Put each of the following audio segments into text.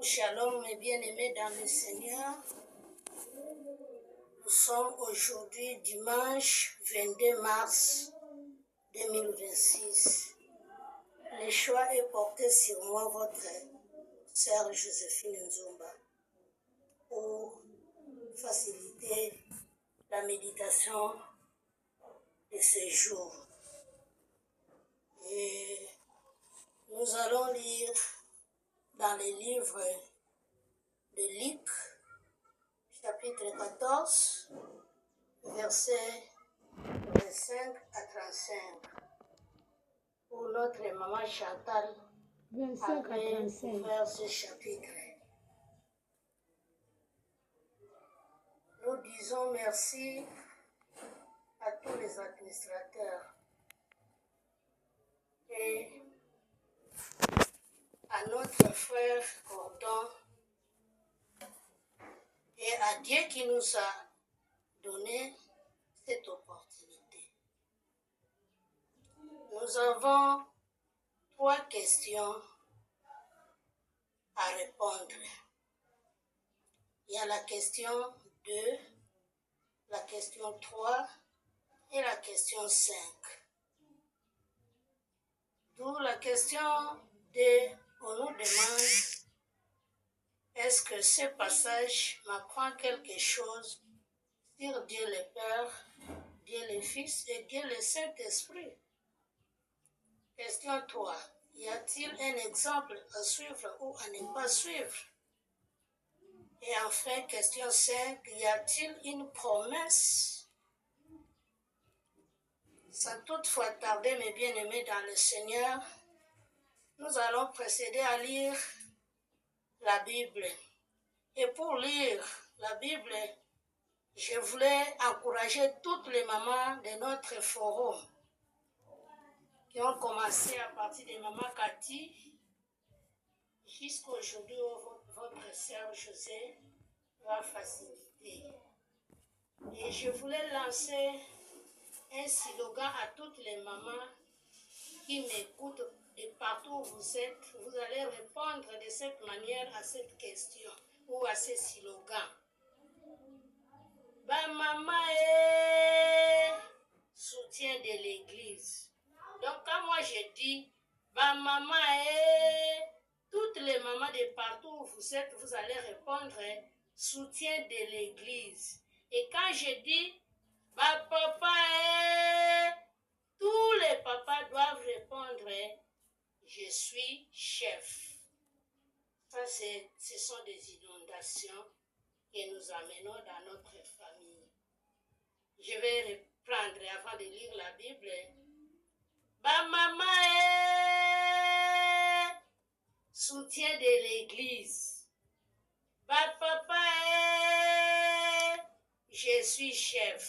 Shalom, mes bien-aimés dans le Seigneur. Nous sommes aujourd'hui dimanche 22 mars 2026. Le choix est porté sur moi, votre sœur Joséphine Nzumba, pour faciliter la méditation de ce jour. Et nous allons lire dans les livres de Luc, chapitre 14, versets 25 à 35. Pour notre maman Chantal, 25 à 35. ouvert ce chapitre. Nous disons merci à tous les administrateurs et à notre frère Gordon et à Dieu qui nous a donné cette opportunité. Nous avons 3 questions à répondre. Il y a la question 2, la question 3 et la question 5. D'où la question 2, on nous demande: est-ce que ce passage m'apprend quelque chose sur Dieu le Père, Dieu le Fils et Dieu le Saint-Esprit? Question 3. Y a-t-il un exemple à suivre ou à ne pas suivre? Et enfin, question 5. Y a-t-il une promesse? Sans toutefois tarder, mes bien-aimés dans le Seigneur, nous allons procéder à lire la Bible. Et pour lire la Bible, je voulais encourager toutes les mamans de notre forum qui ont commencé à partir de maman Cathy jusqu'à aujourd'hui où votre sœur José va faciliter. Et je voulais lancer un slogan à toutes les mamans qui m'écoutent de partout où vous êtes. Vous allez répondre de cette manière à cette question ou à ce slogan. Ba maman est soutien de l'église. Donc quand moi je dis ba maman est, toutes les mamans de partout où vous êtes, vous allez répondre soutien de l'église. Et quand je dis ba papa est, tous les papas doivent répondre je suis chef. Ça, ce sont des inondations que nous amenons dans notre famille. Je vais reprendre avant de lire la Bible. Ba maman est soutien de l'église. Ba papa est je suis chef.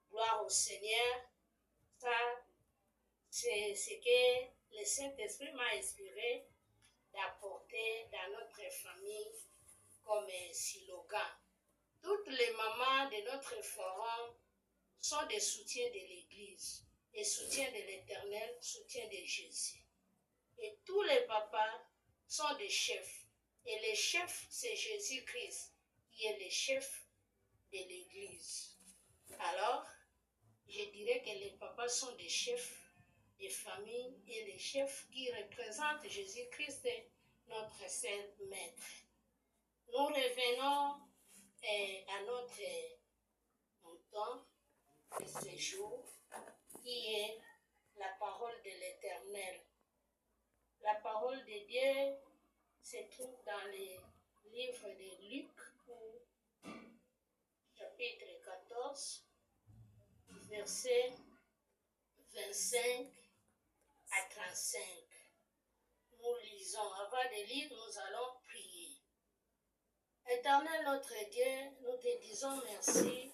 Gloire au Seigneur. Ça, c'est ce que le Saint-Esprit m'a inspiré d'apporter dans notre famille comme slogan. Toutes les mamans de notre forum sont des soutiens de l'Église, et soutiens de l'Éternel, soutiens de Jésus. Et tous les papas sont des chefs. Et le chef, c'est Jésus-Christ, qui est le chef de l'Église. Alors, je dirais que les papas sont des chefs de famille et les chefs qui représentent Jésus-Christ, notre Saint Maître. Nous revenons à notre montant de ce jour, qui est la parole de l'Éternel. La parole de Dieu se trouve dans les livres de Luc, chapitre 14, versets 25 à 35. Nous lisons. Avant de lire, nous allons prier. Éternel notre Dieu, nous te disons merci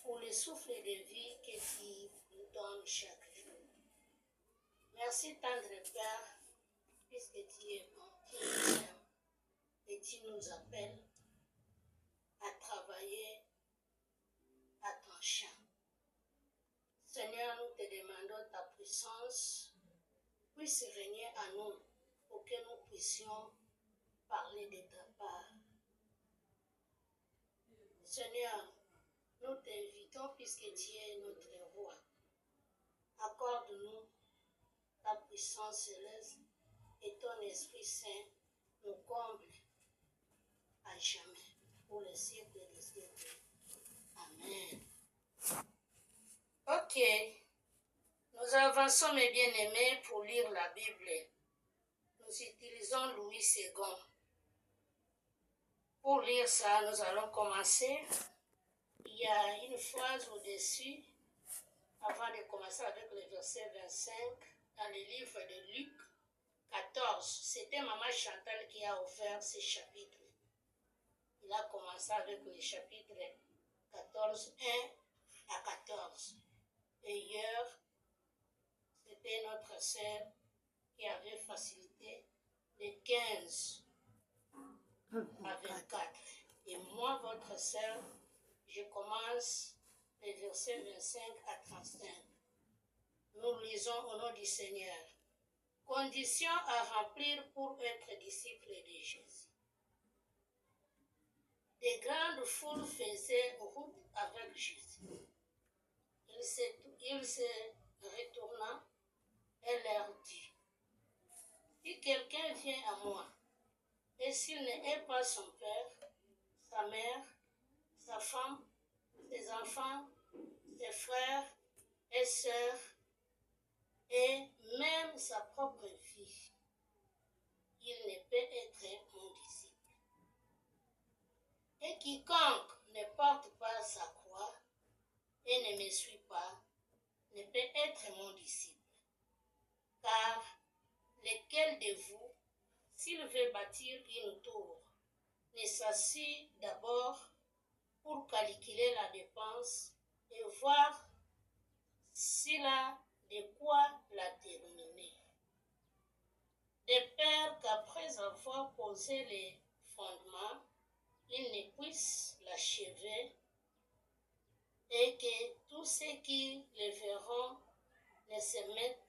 pour le souffle de vie que tu nous donnes chaque jour. Merci, tendre Père, puisque tu es bon, tu nous aimes et tu nous appelles à travailler à ton champ. Seigneur, nous te demandons ta puissance puisse régner à nous pour que nous puissions parler de ta part. Seigneur, nous t'invitons puisque tu es notre roi. Accorde-nous ta puissance céleste et ton Esprit Saint nous comble à jamais pour le siècle des siècles. Amen. Ok, nous avançons mes bien-aimés pour lire la Bible. Nous utilisons Louis II. Pour lire ça, nous allons commencer. Il y a une phrase au-dessus, avant de commencer avec le verset 25, dans le livre de Luc 14. C'était Maman Chantal qui a offert ce chapitre. Il a commencé avec le chapitre 14, 1 à 14. Et hier, c'était notre sœur qui avait facilité les 15 à 24. Et moi, votre sœur, je commence les versets 25 à 35. Nous lisons au nom du Seigneur. Conditions à remplir pour être disciple de Jésus. Des grandes foules faisaient route avec Jésus. Il se retourna et leur dit, si quelqu'un vient à moi, et s'il n'est pas son père, sa mère, sa femme, ses enfants, ses frères et sœurs, et même sa propre vie, il ne peut être mon disciple. Et quiconque ne porte pas sa croix et ne me suit pas, ne peut être mon disciple. Car lequel de vous, s'il veut bâtir une tour, ne s'assied d'abord pour calculer la dépense et voir s'il a de quoi la terminer. De peur qu'après avoir posé les fondements, il ne puisse l'achever et que tous ceux qui le verront ne se mettent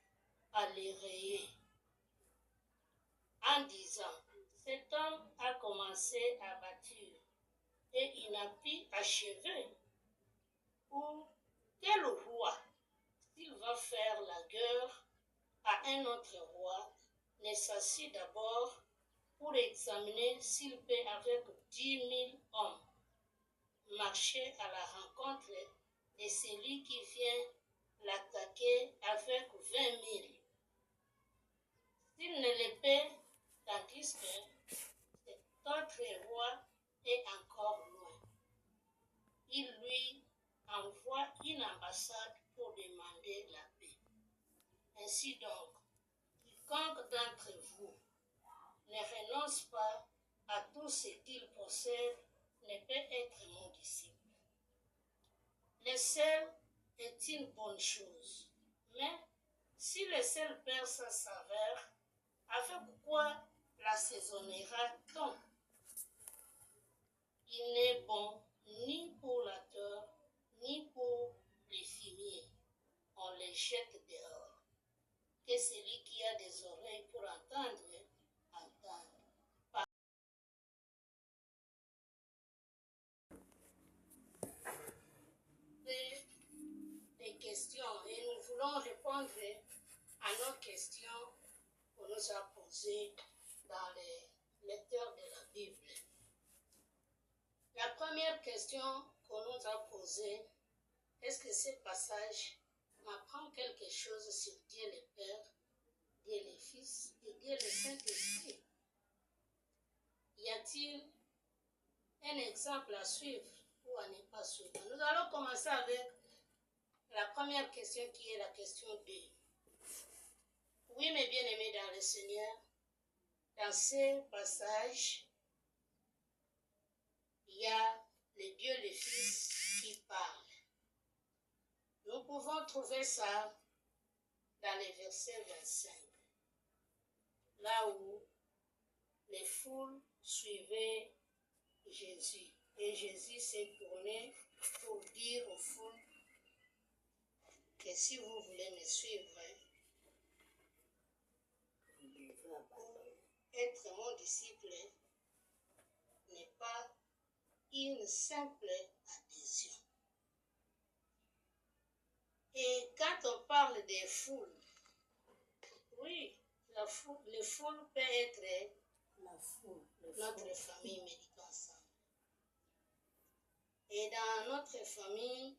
à les rayer en disant, cet homme a commencé à bâtir et il n'a pu achever. Ou quel roi, s'il va faire la guerre à un autre roi, ne s'assied d'abord pour examiner s'il peut avec 10 000 hommes marcher à la rencontre de celui qui vient l'attaquer avec 20 000. S'il ne le peut, tandis que cet autre roi est encore loin, il lui envoie une ambassade pour demander la paix. Ainsi donc, quiconque d'entre vous ne renonce pas à tout ce qu'il possède ne peut être mon disciple. Le sel est une bonne chose, mais si le sel perd sa saveur, avec quoi l'assaisonnera-t-on? Il n'est bon ni pour la terre, ni pour les fumiers. On les jette dehors. Que celui qui a des oreilles pour entendre, entende. Des questions et nous voulons répondre à nos questions qu'on nous a posées dans les lecteurs de la Bible. La première question qu'on nous a posée, est-ce que ce passage m'apprend quelque chose sur Dieu le Père, Dieu le Fils et Dieu le Saint-Esprit? Y a-t-il un exemple à suivre ou à ne pas suivre? Nous allons commencer avec la première question qui est la question 2. Oui, mes bien-aimés dans le Seigneur, dans ce passage, il y a le Dieu le Fils qui parle. Nous pouvons trouver ça dans le verset 25, là où les foules suivaient Jésus. Et Jésus s'est tourné pour dire aux foules que si vous voulez me suivre, pour être mon disciple, une simple adhésion. Et quand on parle des foules, oui, les foules peuvent être notre famille médite ensemble. Et dans notre famille,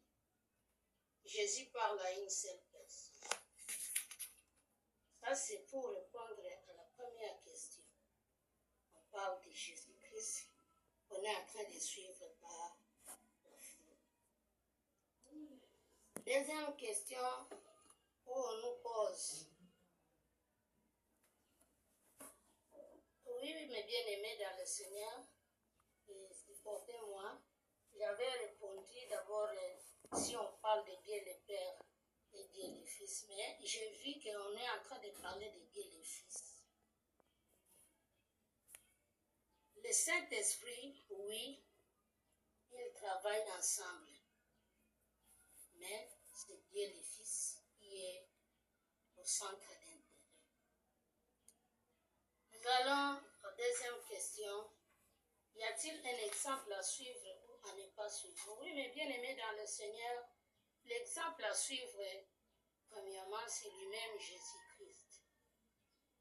Jésus parle à une seule personne. Ça, c'est pour répondre à la première question. On parle de Jésus-Christ. On est en train de suivre par la foi. Deuxième question où on nous pose. Oui, mes bien-aimés dans le Seigneur, supportez-moi. J'avais répondu d'abord si on parle de Dieu le Père et Dieu le Fils, mais j'ai vu qu'on est en train de parler de Dieu le Fils. Le Saint-Esprit, oui, ils travaillent ensemble, mais c'est Dieu le Fils qui est au centre d'intérêt. Nous allons à la deuxième question. Y a-t-il un exemple à suivre ou à ne pas suivre? Oui, mais bien aimé dans le Seigneur, l'exemple à suivre, premièrement, c'est lui-même Jésus-Christ.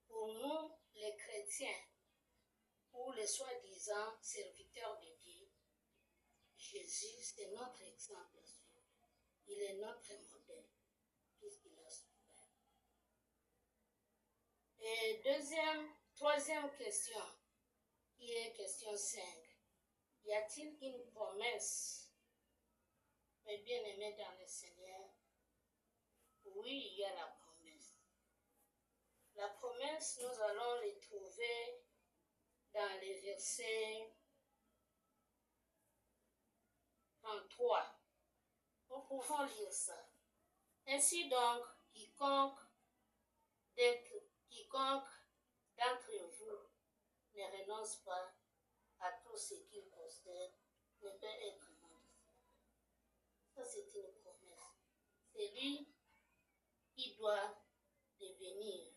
Pour nous, les chrétiens, ou les soi-disant serviteurs de Dieu, Jésus, c'est notre exemple à suivre. Il est notre modèle, puisqu'il a souffert. Et troisième question, qui est question 5. Y a-t-il une promesse, mes bien-aimés dans le Seigneur? Oui, il y a la promesse. La promesse, nous allons les trouver dans les versets 33. Nous pouvons lire ça. Ainsi donc, quiconque d'entre vous ne renonce pas à tout ce qu'il possède ne peut être modifié. Ça, c'est une promesse. C'est lui qui doit devenir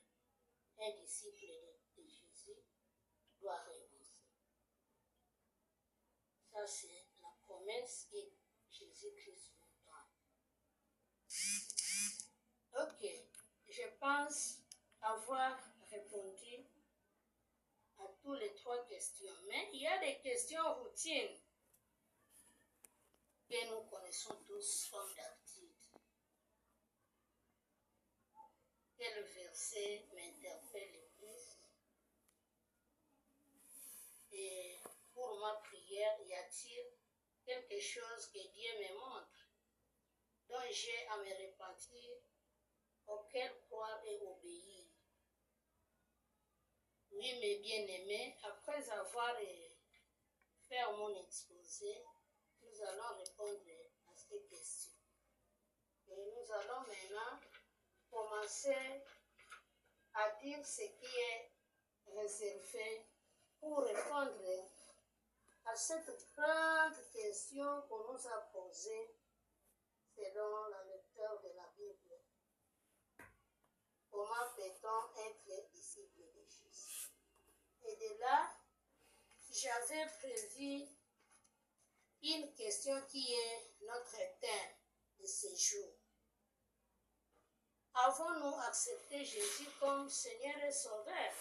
un disciple de Jésus, doit renoncer. Ça, c'est la promesse que Jésus-Christ nous donne. Ok, je pense avoir répondu à toutes les 3 questions. Mais il y a des questions routines que nous connaissons tous comme d'habitude. Quel verset m'interpelle le plus? Et pour ma prière, y a-t-il quelque chose que Dieu me montre, dont j'ai à me repentir, auquel croire et obéir? Oui, mes bien-aimés, après avoir fait mon exposé, nous allons répondre à ces questions. Et nous allons maintenant commencer à dire ce qui est réservé pour répondre à cette grande question qu'on nous a posée selon la lecture de la Bible. Comment peut-on être disciple de Jésus? Et de là, j'avais prévu une question qui est notre thème de ce jour. Avons-nous accepté Jésus comme Seigneur et Sauveur?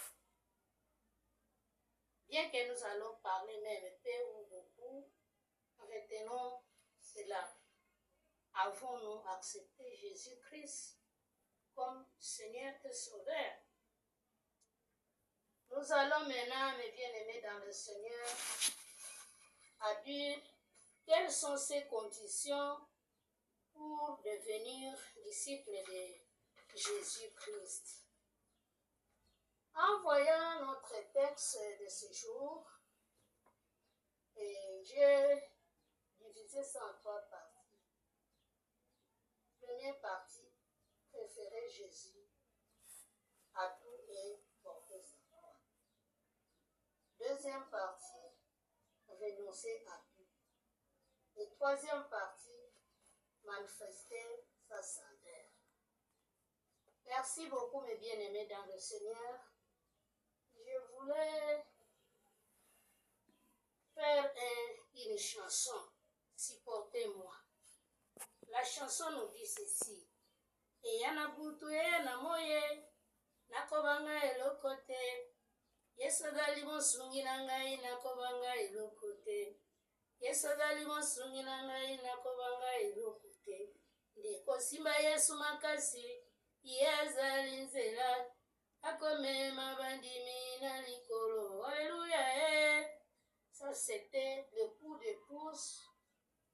Bien que nous allons parler même peu ou beaucoup, retenons cela. Avons-nous accepté Jésus-Christ comme Seigneur et Sauveur? Nous allons maintenant, mes bien-aimés dans le Seigneur, à dire quelles sont ces conditions pour devenir disciple de Jésus-Christ. En voyant notre texte de ce jour, j'ai divisé ça en 3 parties. Première partie, préférer Jésus à tout et porter sa croix. Deuxième partie, renoncer à tout. Et troisième partie, manifester sa splendeur. Merci beaucoup, mes bien-aimés dans le Seigneur. Je voulais faire une chanson, Supportez-moi. La chanson nous dit ceci. Et yanabutuye na moye, nakobanga elokote. Yesodali monsungi na ngai nakobanga elokote. Yesodali monsungi na ngai nakobanga elokote. Ndeko simba Yesu makasi, yezali nzela. Akomema bandimi na likolo. Alléluia. Ça c'était le coup de pouce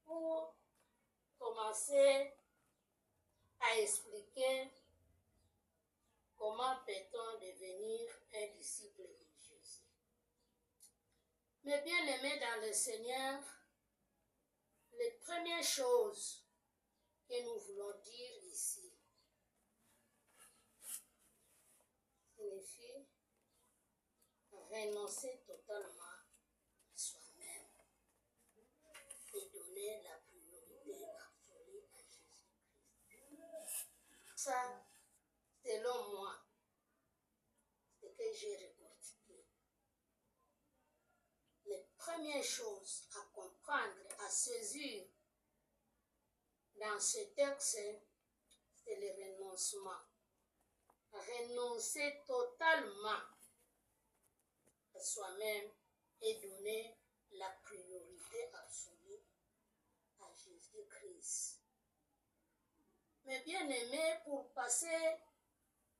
pour commencer à expliquer comment peut-on devenir un disciple de Jésus. Mes bien-aimés dans le Seigneur, les premières choses que nous voulons dire ici signifie renoncer totalement à soi-même et donner la priorité absolue à Jésus-Christ. Ça, selon moi, c'est ce que j'ai récolté. Les premières choses à comprendre, à saisir dans ce texte, c'est le renoncement. Renoncer totalement à soi-même et donner la priorité absolue à Jésus-Christ. Mais bien aimé, pour passer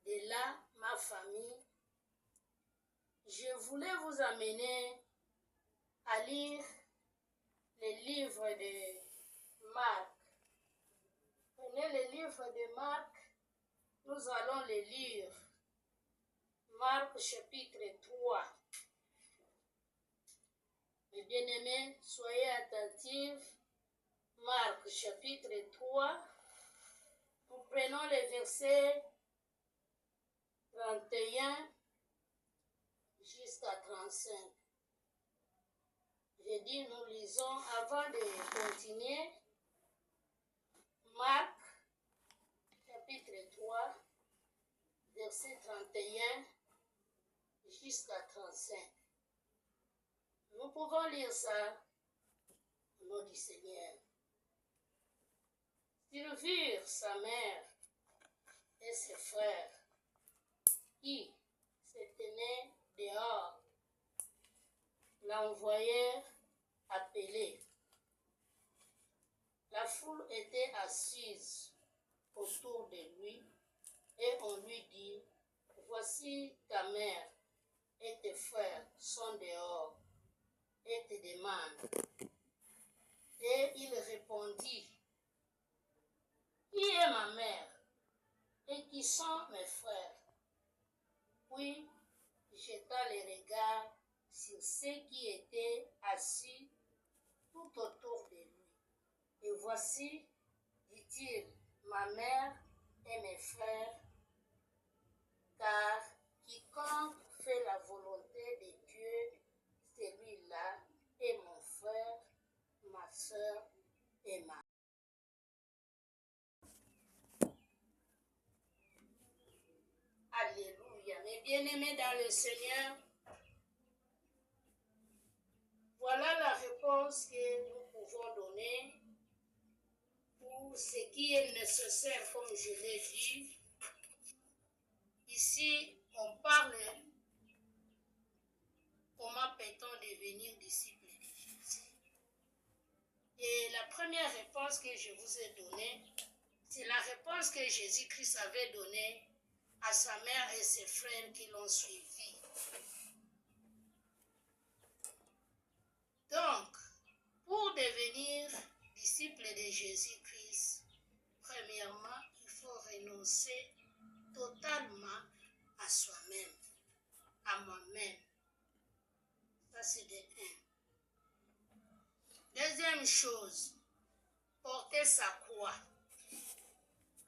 de là, ma famille, je voulais vous amener à lire les livres de Marc. Prenez le livre de Marc, nous allons les lire. Marc chapitre 3. Mes bien-aimés, soyez attentifs. Marc chapitre 3. Nous prenons les versets 31 jusqu'à 35. J'ai dit, nous lisons avant de continuer. Marc chapitre 3, verset 31 jusqu'à 35. Nous pouvons lire ça au nom du Seigneur. Ils virent sa mère et ses frères qui se tenaient dehors, l'envoyèrent appeler. La foule était assise autour de lui et on lui dit, voici ta mère et tes frères sont dehors et te demandent. Et il répondit, qui est ma mère et qui sont mes frères? Puis jeta les regards sur ceux qui étaient assis tout autour de lui. Et voici, dit-il, ma mère et mes frères, car quiconque fait la volonté de Dieu, celui-là est mon frère, ma soeur et ma mère. Alléluia. Mes bien-aimés dans le Seigneur, voilà la réponse que nous pouvons donner pour ce qui est nécessaire, comme je l'ai dit. Ici, on parle comment peut-on devenir disciple de Jésus. Et la première réponse que je vous ai donnée, c'est la réponse que Jésus-Christ avait donnée à sa mère et ses frères qui l'ont suivi. Donc, pour devenir disciple de Jésus-Christ, premièrement, il faut renoncer totalement à soi-même, à moi-même. Ça, c'est de un. Deuxième chose, porter sa croix.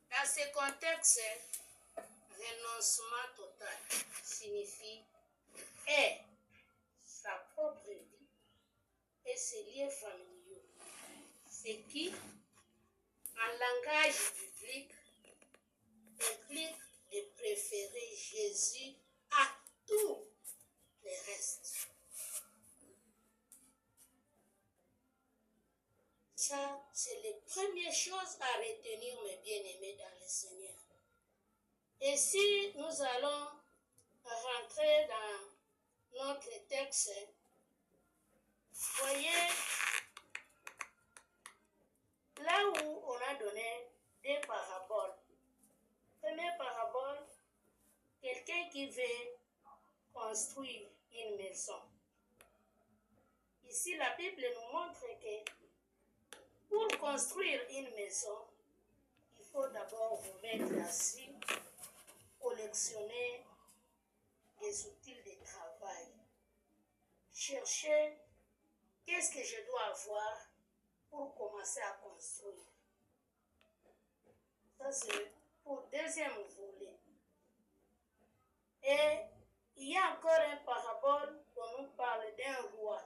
Dans ce contexte, renoncement total signifie sa propre vie et ses liens familiaux. Ce qui, en langage biblique, implique de préférer Jésus à tout le reste. C'est les premières choses à retenir, mes bien-aimés dans le Seigneur. Et si nous allons rentrer dans notre texte, voyez, là où on a donné des paraboles. Première parabole, quelqu'un qui veut construire une maison. Ici, la Bible nous montre que pour construire une maison, il faut d'abord vous mettre assis, collectionner des outils de travail. Chercher qu'est-ce que je dois avoir pour commencer à construire. Ça, c'est pour le deuxième volet. Et il y a encore une parabole dont nous parle d'un roi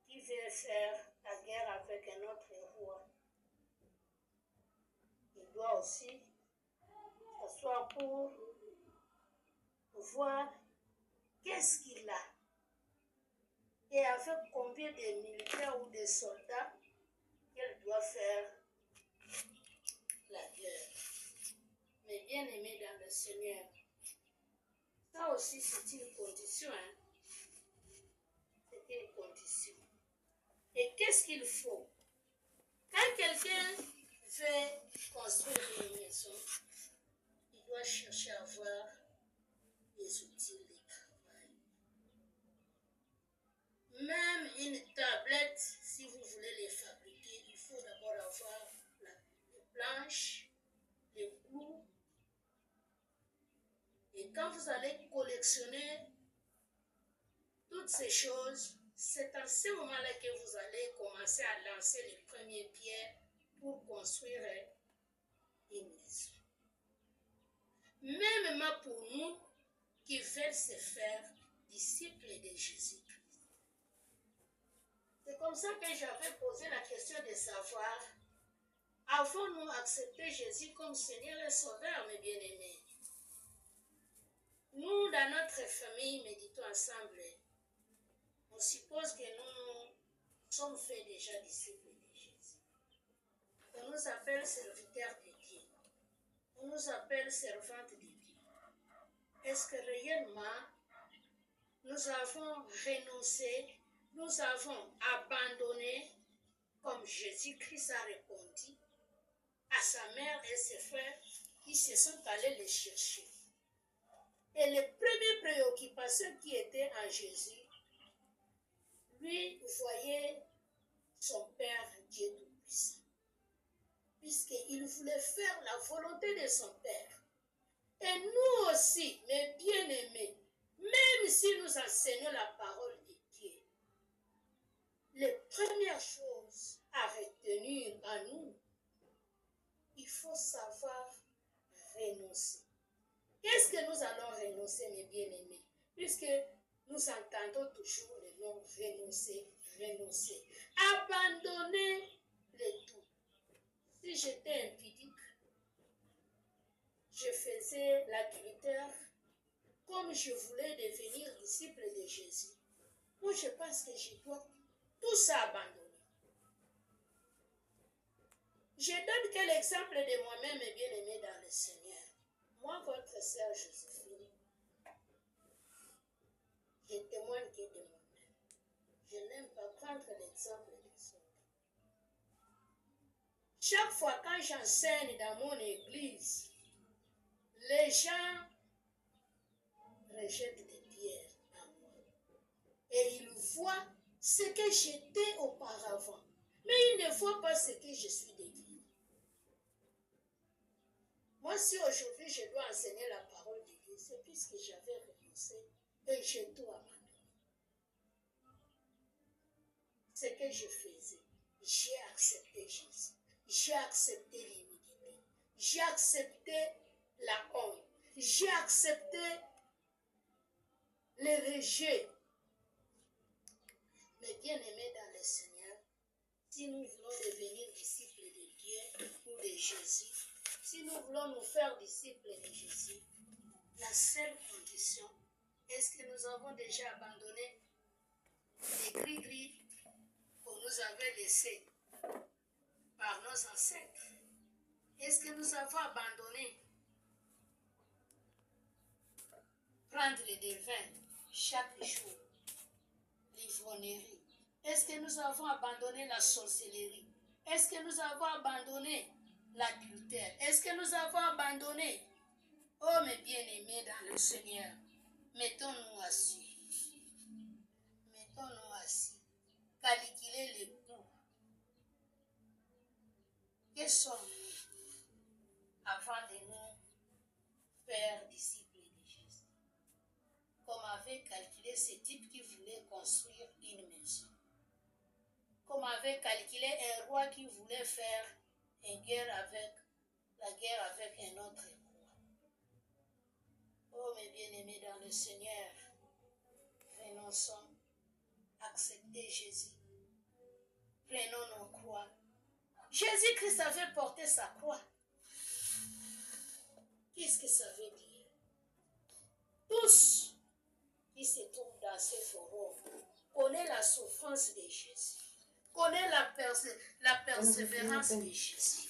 qui veut faire la guerre avec un autre roi. Il doit aussi s'asseoir pour voir qu'est-ce qu'il a et avec combien de militaires ou de soldats qu'il doit faire la guerre. Mais bien aimé dans le Seigneur, ça aussi c'est une condition. C'est une condition. Et qu'est-ce qu'il faut? Quand quelqu'un veut construire une maison, il doit chercher à avoir des outils de travail. Même une tablette, si vous voulez les fabriquer, il faut d'abord avoir les planches, les clous. Et quand vous allez collectionner toutes ces choses, c'est à ce moment-là que vous allez commencer à lancer les premières pierres pour construire une maison. Même pour nous qui veulent se faire disciples de Jésus-Christ. C'est comme ça que j'avais posé la question de savoir, avons-nous accepté Jésus comme Seigneur et Sauveur, mes bien-aimés? Nous, dans notre famille, méditons ensemble. On suppose que nous sommes faits déjà disciples de Jésus. On nous appelle serviteurs de Dieu. On nous appelle servantes de Dieu. Est-ce que réellement, nous avons renoncé, nous avons abandonné, comme Jésus-Christ a répondu, à sa mère et ses frères qui se sont allés les chercher. Et les premières préoccupations qui étaient en Jésus, lui voyait son Père Dieu Tout-Puissant. Puisqu'il voulait faire la volonté de son Père. Et nous aussi, mes bien-aimés, même si nous enseignons la parole de Dieu, les premières choses à retenir en nous, il faut savoir renoncer. Qu'est-ce que nous allons renoncer, mes bien-aimés? Puisque nous entendons toujours le nom renoncer, renoncer. Abandonner le tout. Si j'étais impudique, je faisais l'adultère comme je voulais devenir disciple de Jésus. Moi, je pense que je dois tout ça abandonner. Je donne que l'exemple de moi-même est bien aimé dans le Seigneur. Moi, votre sœur Joséphine, je témoigne que de moi-même. Je n'aime pas prendre l'exemple des autres. Chaque fois quand j'enseigne dans mon église, les gens rejettent des pierres à moi. Et ils voient ce que j'étais auparavant. Mais ils ne voient pas ce que je suis devenu. Moi, si aujourd'hui je dois enseigner la parole de Dieu, c'est puisque j'avais renoncé et j'ai tout abandonné. Ce que je faisais, j'ai accepté Jésus. J'ai accepté l'humilité. J'ai accepté la honte. J'ai accepté le rejet. Mais bien aimés dans le Seigneur, si nous voulons devenir disciples de Dieu ou de Jésus, si nous voulons nous faire disciples de Jésus, la seule condition, est-ce que nous avons déjà abandonné les gris-gris qu'on nous avait laissés par nos ancêtres? Est-ce que nous avons abandonné prendre des vins chaque jour, l'ivrognerie? Est-ce que nous avons abandonné la sorcellerie? Est-ce que nous avons abandonné l'adultère? Est-ce que nous avons abandonné? Oh mes bien-aimés dans le Seigneur, mettons-nous assis. Mettons-nous assis. Calculez les coûts. Que sommes-nous avant de nous faire disciples de Jésus? Comme avait calculé ce type qui voulait construire une maison. Comme avait calculé un roi qui voulait faire la guerre avec un autre roi. Oh mes bien-aimés dans le Seigneur, renonçons, acceptez Jésus. Prenons nos croix. Jésus-Christ avait porté sa croix. Qu'est-ce que ça veut dire? Tous qui se trouvent dans ce forum connaissent la souffrance de Jésus. Connaît la persévérance de Jésus.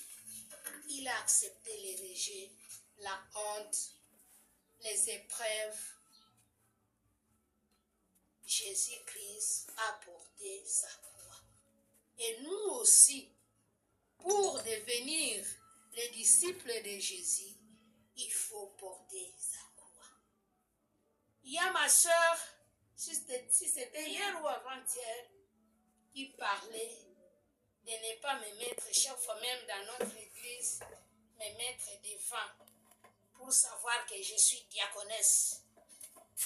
Il a accepté les rejets, la honte, les épreuves. Jésus-Christ a porté sa croix. Et nous aussi, pour devenir les disciples de Jésus, il faut porter sa croix. Il y a ma soeur, si c'était hier ou avant-hier, qui parlait de ne pas me mettre, chaque fois même dans notre église, me mettre devant pour savoir que je suis diaconesse,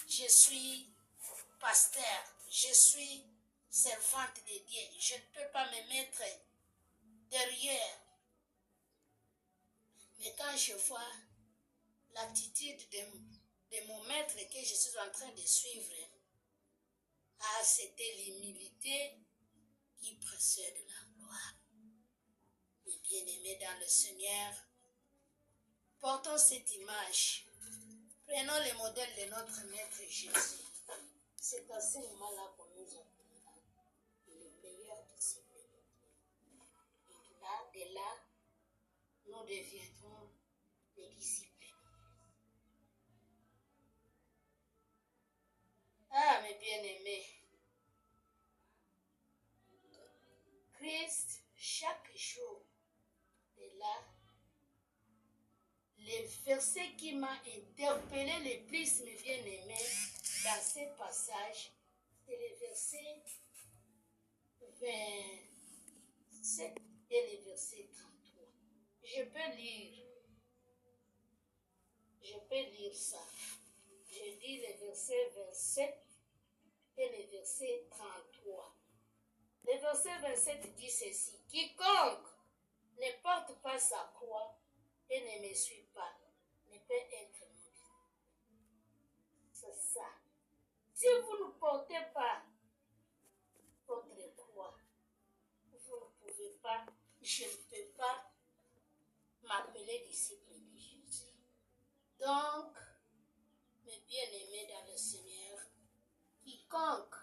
je suis pasteur, je suis servante de Dieu. Je ne peux pas me mettre derrière. Mais quand je vois l'attitude de mon maître que je suis en train de suivre, c'était l'humilité qui précède la gloire. Mes bien-aimés dans le Seigneur, portons cette image. Prenons le modèle de notre Maître Jésus. C'est à ce moment-là qu'on nous appelle le meilleur disciple. Et de là, nous deviendrons des disciples. Ah, mes bien-aimés, Christ, chaque jour, est là. Le verset qui m'a interpellé le plus, mes bien-aimés, dans ce passage, c'est le verset 27 et le verset 33. Je peux lire ça. Je dis le verset 27 et le verset 33. Le verset 27 dit ceci: quiconque ne porte pas sa croix et ne me suit pas ne peut être mon disciple. C'est ça. Si vous ne portez pas votre croix, vous ne pouvez pas, je ne peux pas m'appeler disciple de Jésus. Donc, mes bien-aimés dans le Seigneur, quiconque,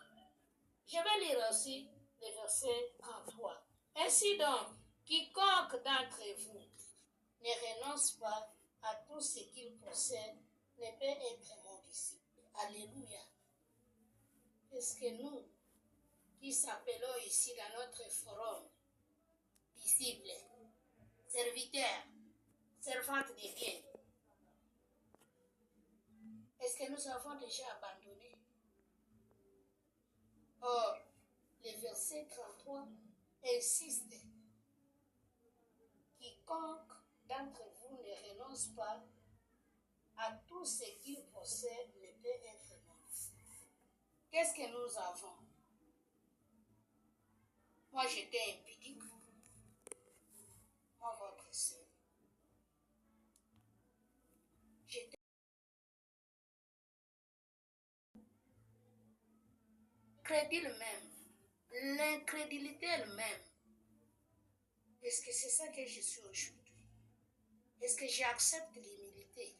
je vais lire aussi le verset 33. Ainsi donc, quiconque d'entre vous ne renonce pas à tout ce qu'il possède ne peut être mon disciple. Alléluia. Est-ce que nous, qui s'appelons ici dans notre forum, disciples, serviteurs, servantes de Dieu, est-ce que nous avons déjà abandonné? Or, le verset 33 insiste. Quiconque d'entre vous ne renonce pas à tout ce qu'il possède ne peut être mon disciple. Qu'est-ce que nous avons? Moi, j'étais impudique. Moi, votre sœur. J'étais crédule même. L'incrédulité elle-même. Est-ce que c'est ça que je suis aujourd'hui? Est-ce que j'accepte l'humilité?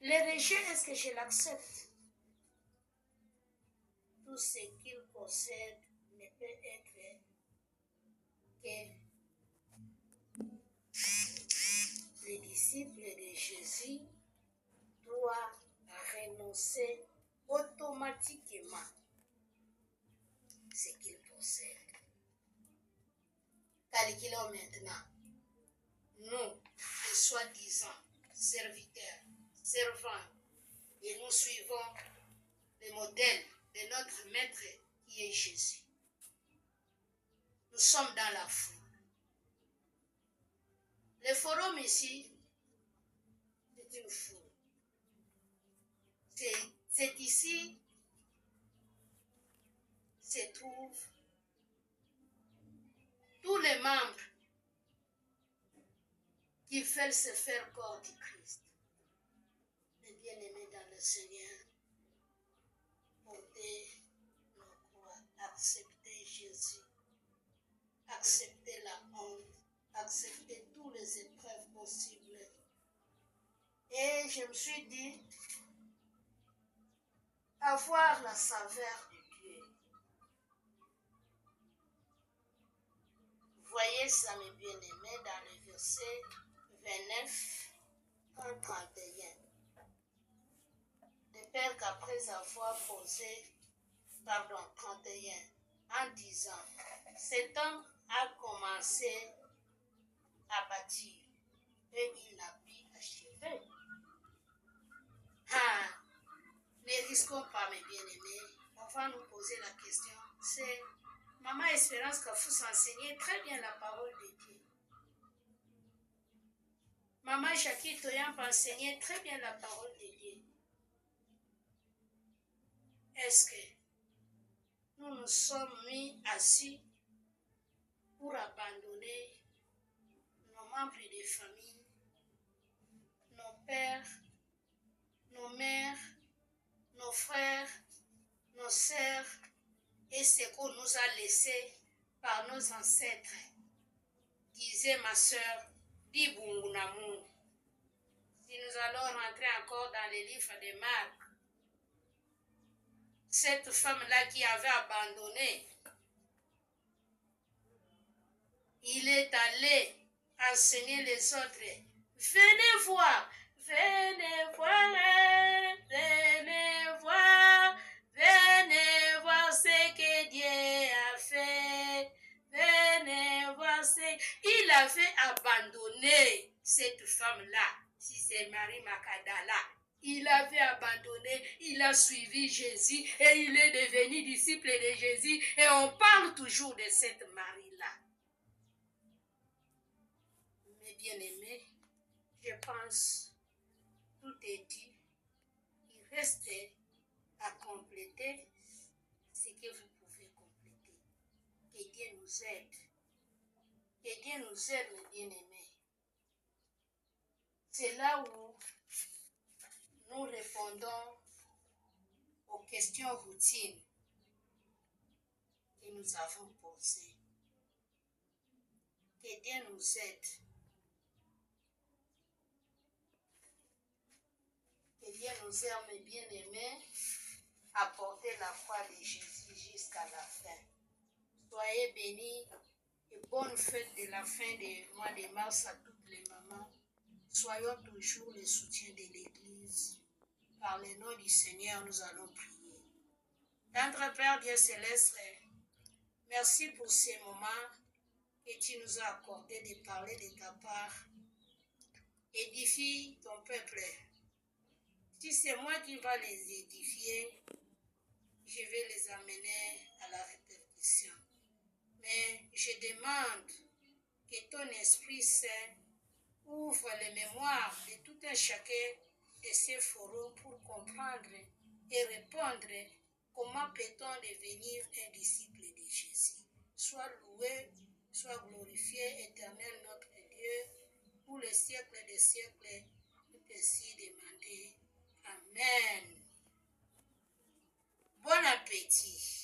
Le rejet, est-ce que je l'accepte? Tout ce qu'il possède ne peut être que les disciples de Jésus doivent renoncer automatiquement ce qu'ils possèdent. Calculons maintenant, nous, les soi-disant serviteurs, servants, et nous suivons le modèle de notre maître qui est Jésus. Nous sommes dans la foule. Le forum ici, c'est une foule. C'est ici se trouvent tous les membres qui veulent se faire corps du Christ. Les bien-aimés dans le Seigneur, portez nos croix, acceptez Jésus, acceptez la honte, acceptez toutes les épreuves possibles. Et je me suis dit, avoir la saveur de Dieu. Voyez ça, mes bien-aimés, dans le verset 29 à 31. De peur qu'après avoir posé, 31, en disant, cet homme a commencé à bâtir et il n'a pu achever. Ne risquons pas, mes bien-aimés. On va nous poser la question. C'est Maman Espérance Kafous enseignait très bien la parole de Dieu. Maman Jackie Toyamp enseignait très bien la parole de Dieu. Est-ce que nous nous sommes mis assis pour abandonner nos membres de famille, nos pères, nos mères, nos frères, nos sœurs, et ce qu'on nous a laissé par nos ancêtres, disait ma sœur, dit Bungunamu. Si nous allons rentrer encore dans les livres de Marc, cette femme-là qui avait abandonné, il est allé enseigner les autres. Venez voir, venez voir, venez voir, venez voir ce que Dieu a fait. Venez voir ce... Il avait abandonné cette femme-là, si c'est Marie Makadala. Il avait abandonné, il a suivi Jésus et il est devenu disciple de Jésus. Et on parle toujours de cette Marie-là. Mes bien-aimés, je pense, tout est dit. Il reste à compléter ce que vous pouvez compléter. Que Dieu nous aide. Que Dieu nous aide, mes bien-aimés. C'est là où nous répondons aux questions routines que nous avons posées. Que Dieu nous aide. Que Dieu nous aide, mes bien-aimés, à porter la croix de Jésus jusqu'à la fin. Soyez bénis et bonne fête de la fin du mois de mars à toutes les mamans. Soyons toujours le soutien de l'Église. Par le nom du Seigneur, nous allons prier. Tendre Père Dieu céleste, merci pour ces moments que tu nous as accordé de parler de ta part. Édifie ton peuple. Si c'est moi qui va les édifier, je vais les amener à la répercussion. Mais je demande que ton Esprit Saint ouvre les mémoires de tout un chacun de ces forums pour comprendre et répondre comment peut-on devenir un disciple de Jésus. Sois loué, sois glorifié, éternel notre Dieu, pour les siècles des siècles, nous t'ainsi demander. Amen. Bon appétit.